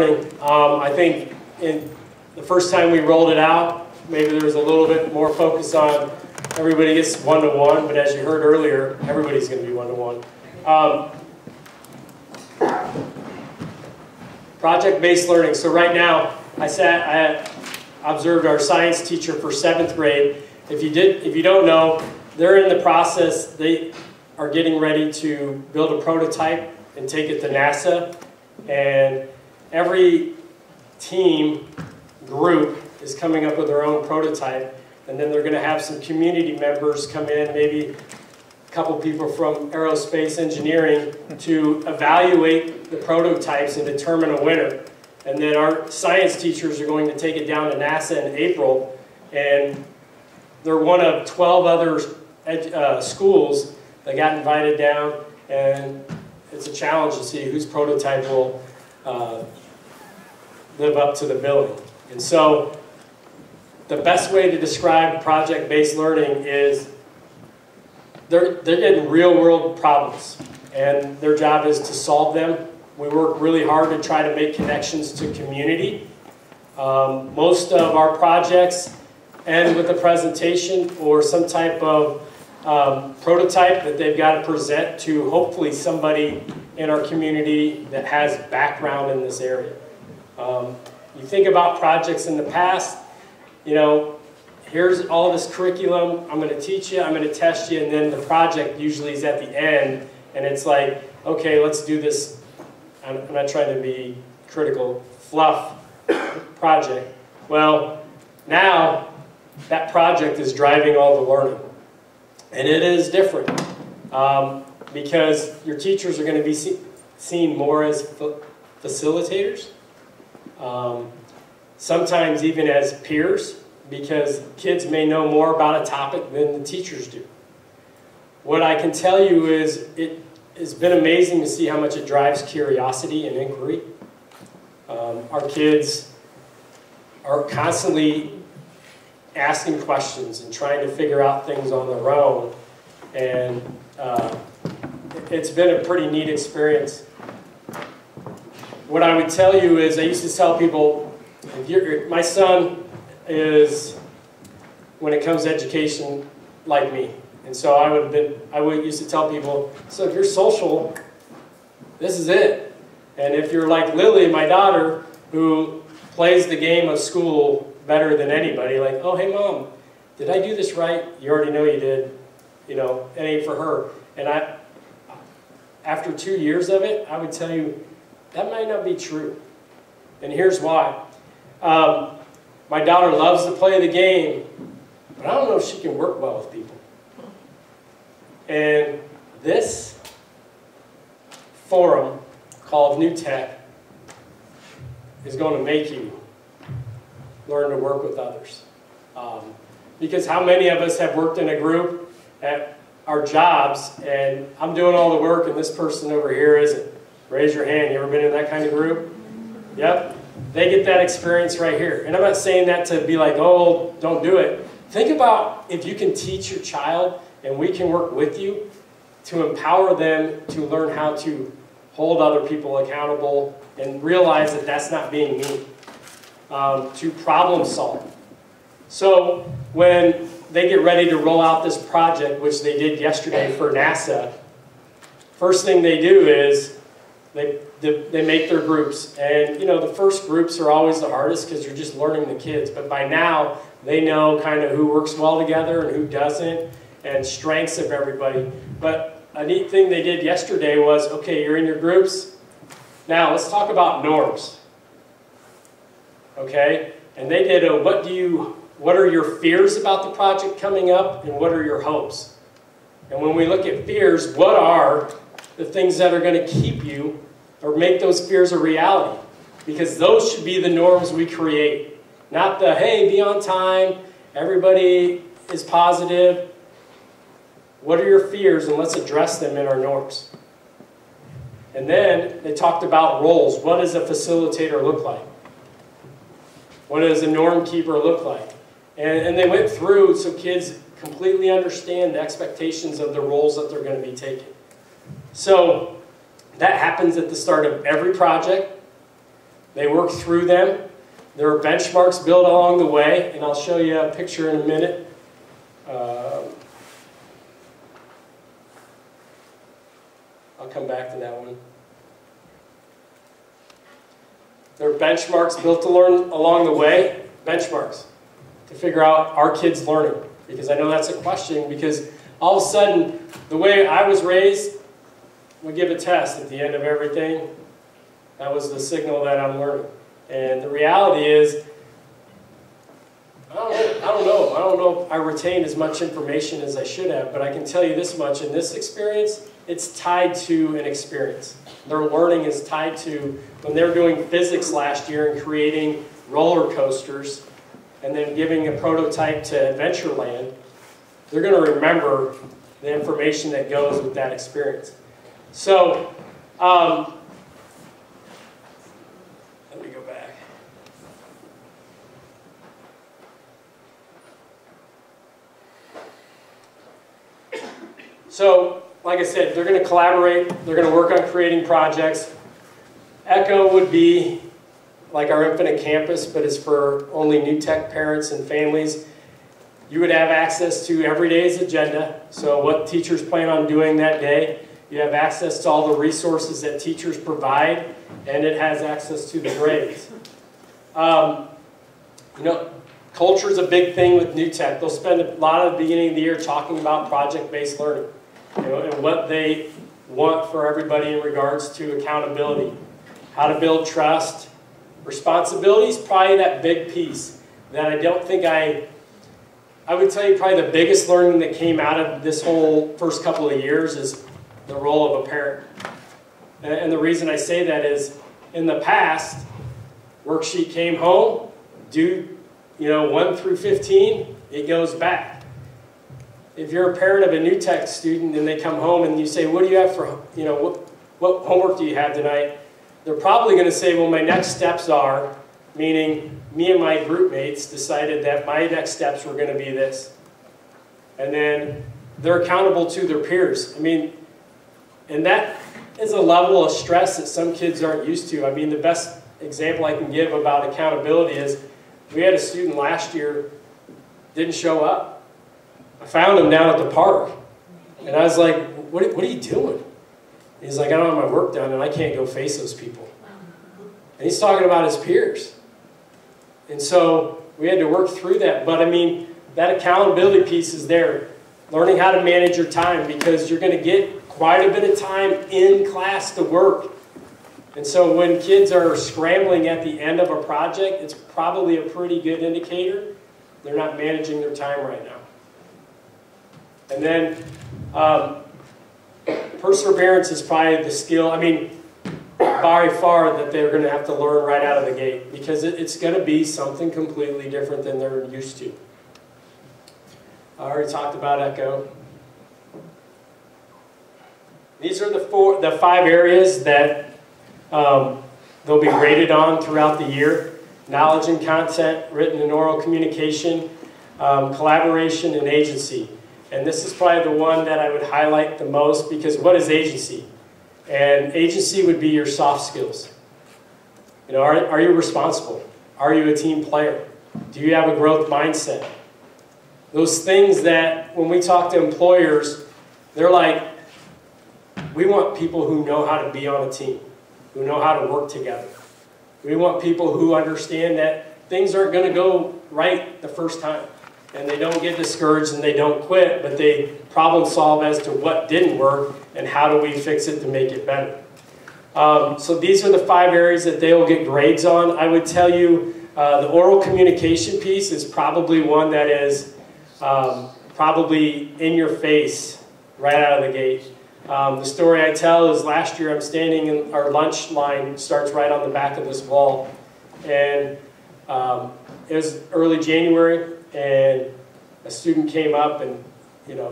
I think in the first time we rolled it out, maybe there was a little bit more focus on everybody gets one-to-one, but as you heard earlier, everybody's going to be one-to-one. Project-based learning. So right now, I observed our science teacher for 7th grade. If you don't know, they're in the process. They are getting ready to build a prototype and take it to NASA. And every team group is coming up with their own prototype. And then they're going to have some community members come in, maybe a couple people from aerospace engineering, to evaluate the prototypes and determine a winner. And then our science teachers are going to take it down to NASA in April. And they're one of 12 other schools that got invited down. And it's a challenge to see whose prototype will live up to the billing. And so the best way to describe project-based learning is they're getting real-world problems, and their job is to solve them. We work really hard to try to make connections to community. Most of our projects end with a presentation or some type of prototype that they've got to present to hopefully somebody in our community that has background in this area. You think about projects in the past, you know, here's all this curriculum, I'm going to teach you, I'm going to test you, and then the project usually is at the end, and it's like, okay, let's do this, I'm not trying to be critical, fluff project. Well, now that project is driving all the learning. And it is different because your teachers are going to be seen more as facilitators, sometimes even as peers, because kids may know more about a topic than the teachers do. What I can tell you is it has been amazing to see how much it drives curiosity and inquiry. Our kids are constantly asking questions and trying to figure out things on their own, and it's been a pretty neat experience. What I would tell you is, I used to tell people, my son is, when it comes to education, like me, and so I would used to tell people, so if you're social, this is it, and if you're like Lily, my daughter, who plays the game of school better than anybody, like, oh, hey, Mom, did I do this right? You already know you did, you know, an A for her. And after 2 years of it, I would tell you, that might not be true. And here's why. My daughter loves to play the game, but I don't know if she can work well with people. And this forum called New Tech is going to make you learn to work with others. Because how many of us have worked in a group at our jobs, and I'm doing all the work and this person over here isn't? Raise your hand. You ever been in that kind of group? Yep. They get that experience right here. And I'm not saying that to be like, oh, don't do it. Think about if you can teach your child, and we can work with you to empower them to learn how to hold other people accountable and realize that that's not being mean. To problem solve. So when they get ready to roll out this project, which they did yesterday for NASA, first thing they do is they make their groups. And you know, the first groups are always the hardest because you're just learning the kids. But by now, they know kind of who works well together and who doesn't, and strengths of everybody. But a neat thing they did yesterday was, okay, you're in your groups. Now let's talk about norms. Okay, and they did a what are your fears about the project coming up, and what are your hopes? And when we look at fears, what are the things that are going to keep you or make those fears a reality? Because those should be the norms we create, not the, hey, be on time, everybody is positive. What are your fears, and let's address them in our norms. And then they talked about roles. What does a facilitator look like? What does a norm keeper look like? And they went through so kids completely understand the expectations of the roles that they're going to be taking. So that happens at the start of every project. They work through them. There are benchmarks built along the way, and I'll show you a picture in a minute. I'll come back to that one. There are benchmarks built to learn along the way, benchmarks, to figure out our kids' learning. Because I know that's a question, because all of a sudden, the way I was raised, we give a test at the end of everything. That was the signal that I'm learning. And the reality is, I don't know if I retained as much information as I should have, but I can tell you this much, in this experience, it's tied to an experience. Their learning is tied to, when they're doing physics last year and creating roller coasters, and then giving a prototype to Adventureland, they're going to remember the information that goes with that experience. So, let me go back. So, like I said, they're going to collaborate, they're going to work on creating projects. ECHO would be like our Infinite Campus, but it's for only New Tech parents and families. You would have access to every day's agenda, so what teachers plan on doing that day. You have access to all the resources that teachers provide, and it has access to the grades. You know, culture is a big thing with New Tech. They'll spend a lot of the beginning of the year talking about project-based learning, you know, and what they want for everybody in regards to accountability, how to build trust. Responsibility is probably that big piece that I don't think I would tell you probably the biggest learning that came out of this whole first couple of years is the role of a parent. And the reason I say that is, in the past, worksheet came home, do, 1 through 15, it goes back. If you're a parent of a New Tech student and they come home and you say, what do you have for, what homework do you have tonight? They're probably going to say, well, my next steps are, meaning me and my group mates decided that my next steps were going to be this. And then they're accountable to their peers. I mean, and that is a level of stress that some kids aren't used to. I mean, the best example I can give about accountability is we had a student last year didn't show up. I found him down at the park. And I was like, what are you doing? He's like, I don't have my work done and I can't go face those people. And he's talking about his peers. And so we had to work through that. But I mean, that accountability piece is there. Learning how to manage your time, because you're going to get quite a bit of time in class to work. And so when kids are scrambling at the end of a project, it's probably a pretty good indicator they're not managing their time right now. And then perseverance is probably the skill, by far, that they're going to have to learn right out of the gate, because it's going to be something completely different than they're used to. I already talked about ECHO. These are the 5 areas that they'll be graded on throughout the year: knowledge and content, written and oral communication, collaboration, and agency. And this is probably the one that I would highlight the most, because what is agency? And agency would be your soft skills. Are you responsible? Are you a team player? Do you have a growth mindset? Those things that when we talk to employers, they're like, we want people who know how to be on a team, who know how to work together. We want people who understand that things aren't going to go right the first time. And they don't get discouraged and they don't quit, but they problem solve as to what didn't work and how do we fix it to make it better. So these are the 5 areas that they will get grades on. I would tell you the oral communication piece is probably one that is probably in your face right out of the gate. The story I tell is last year I'm standing in our lunch line, starts right on the back of this wall. And it was early January. And a student came up and,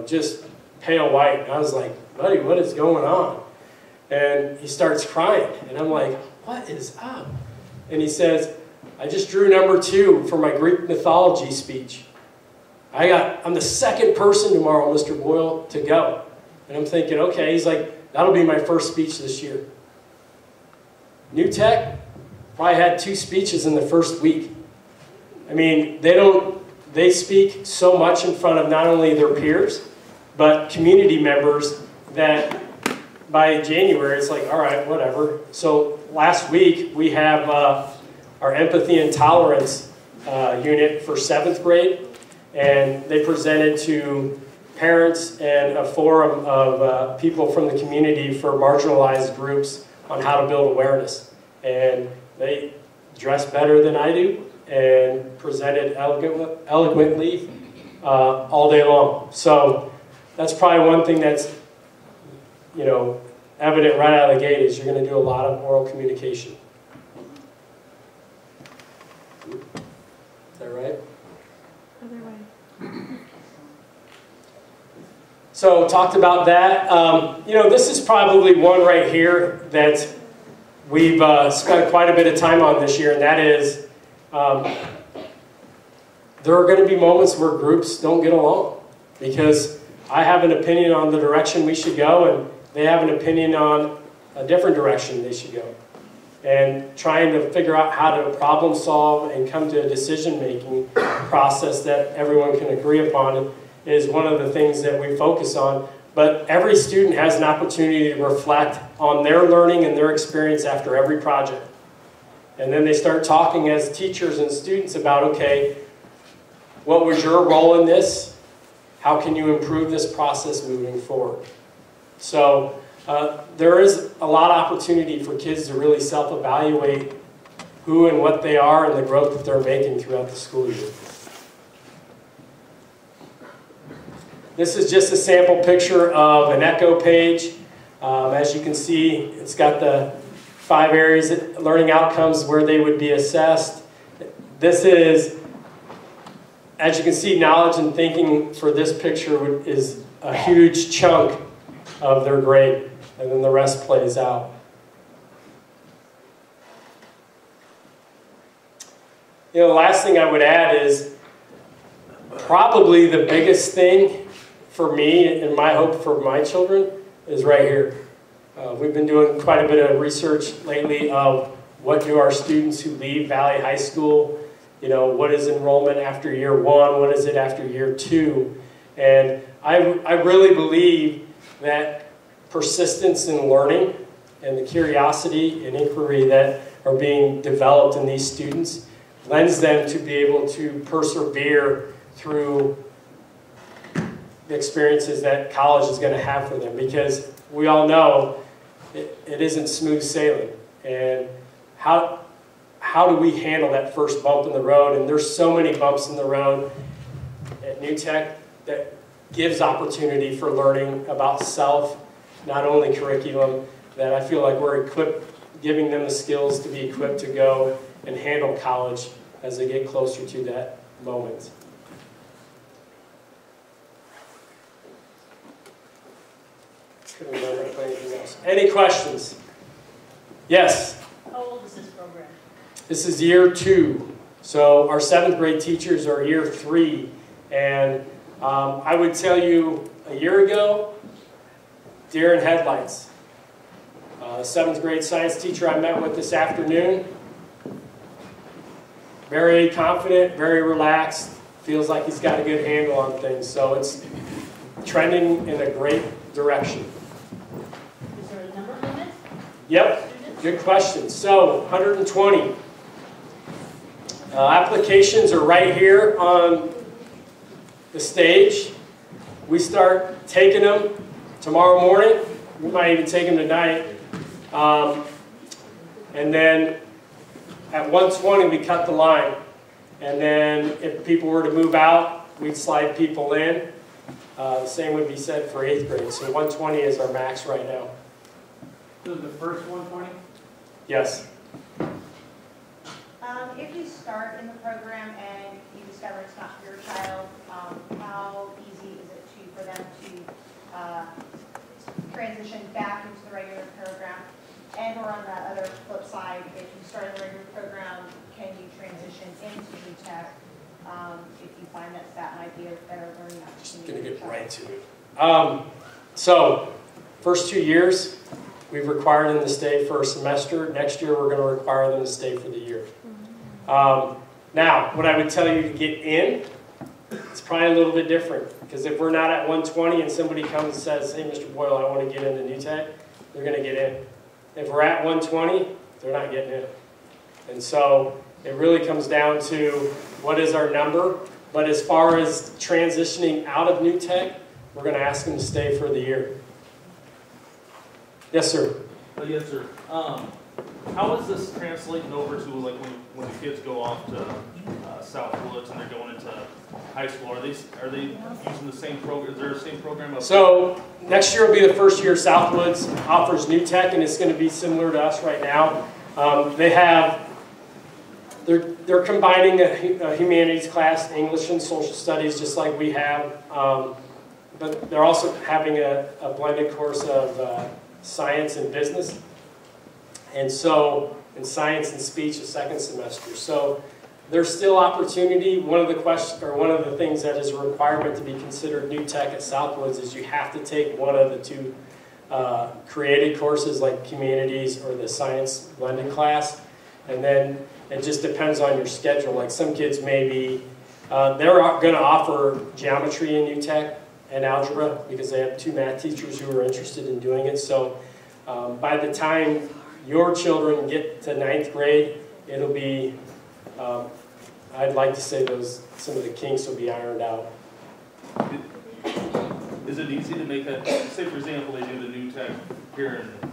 just pale white. And I was like, buddy, what is going on? And he starts crying. And I'm like, what is up? And he says, I just drew number 2 for my Greek mythology speech. I'm the 2nd person tomorrow, Mr. Boyle, to go. And I'm thinking, okay. He's like, that'll be my first speech this year. New Tech, probably had 2 speeches in the first week. I mean, they speak so much in front of not only their peers, but community members that by January, it's like, all right, whatever. So last week, we have our empathy and tolerance unit for 7th grade, and they presented to parents and a forum of people from the community for marginalized groups on how to build awareness. And they dressed better than I do and presented eloquently all day long. So that's probably one thing that's, you know, evident right out of the gate is you're going to do a lot of oral communication. Is that right? Other way. So talked about that. You know, this is probably one right here that we've spent quite a bit of time on this year, and that is there are going to be moments where groups don't get along because I have an opinion on the direction we should go, and they have an opinion on a different direction they should go. And trying to figure out how to problem solve and come to a decision-making process that everyone can agree upon is one of the things that we focus on. But every student has an opportunity to reflect on their learning and their experience after every project. And then they start talking as teachers and students about, okay, what was your role in this? How can you improve this process moving forward? So there is a lot of opportunity for kids to really self-evaluate who and what they are and the growth that they're making throughout the school year. This is just a sample picture of an ECHO page. As you can see, it's got the 5 areas, learning outcomes, where they would be assessed. This is, as you can see, knowledge and thinking for this picture is a huge chunk of their grade, and then the rest plays out. You know, the last thing I would add is probably the biggest thing for me and my hope for my children is right here. We've been doing quite a bit of research lately of what do our students who leave Valley High School, you know, what is enrollment after year 1, what is it after year 2, and I really believe that persistence in learning and the curiosity and inquiry that are being developed in these students lends them to be able to persevere through the experiences that college is going to have for them, because we all know it isn't smooth sailing. And how do we handle that first bump in the road? And there's so many bumps in the road at New Tech that gives opportunity for learning about self, not only curriculum, that I feel like we're equipped, giving them the skills to be equipped to go and handle college as they get closer to that moment. Couldn't remember anything else. Any questions? Yes? How old is this program? This is year 2. So our 7th grade teachers are year 3. And I would tell you a year ago, deer in headlights. 7th grade science teacher I met with this afternoon, very confident, very relaxed, feels like he's got a good handle on things. So it's trending in a great direction. Is there a number limit? Yep, good question. So 120. Applications are right here on the stage. We start taking them tomorrow morning. We might even take them tonight. And then at 120 we cut the line. And then if people were to move out, we'd slide people in. The same would be said for 8th grade. So 120 is our max right now. So the first 120? Yes. If you start in the program and you discover it's not for your child, how easy is it for them to transition back into the regular program? And or on the other flip side, if you start in the regular program, can you transition into New Tech if you find that that might be a better learning opportunity? Just going to get right to it. So, first 2 years, We've required them to stay for a semester. Next year, we're going to require them to stay for the year. Now, what I would tell you to get in, it's probably a little bit different. Because if we're not at 120 and somebody comes and says, hey, Mr. Boyle, I want to get into NewTech, they're going to get in. If we're at 120, they're not getting in. And so it really comes down to what is our number. But as far as transitioning out of NewTech, we're going to ask them to stay for the year. Yes, sir. Yes, sir. How is this translating over to like when the kids go off to Southwoods and they're going into high school? Are they using the same program? Is there the same program? So next year will be the first year Southwoods offers NewTech, and it's going to be similar to us right now. They're combining a humanities class, English and social studies, just like we have. But they're also having a blended course of science and business. And so, in science and speech, a second semester. So there's still opportunity. One of the things that is a requirement to be considered NewTech at Southwoods is you have to take one of the two created courses, like humanities or the science blended class. And then it just depends on your schedule. Like some kids maybe, they're going to offer geometry in NewTech and algebra because they have 2 math teachers who are interested in doing it. So by the time your children get to 9th grade, it'll be, I'd like to say some of the kinks will be ironed out. Is it easy to make that, say for example, they do the NewTech here in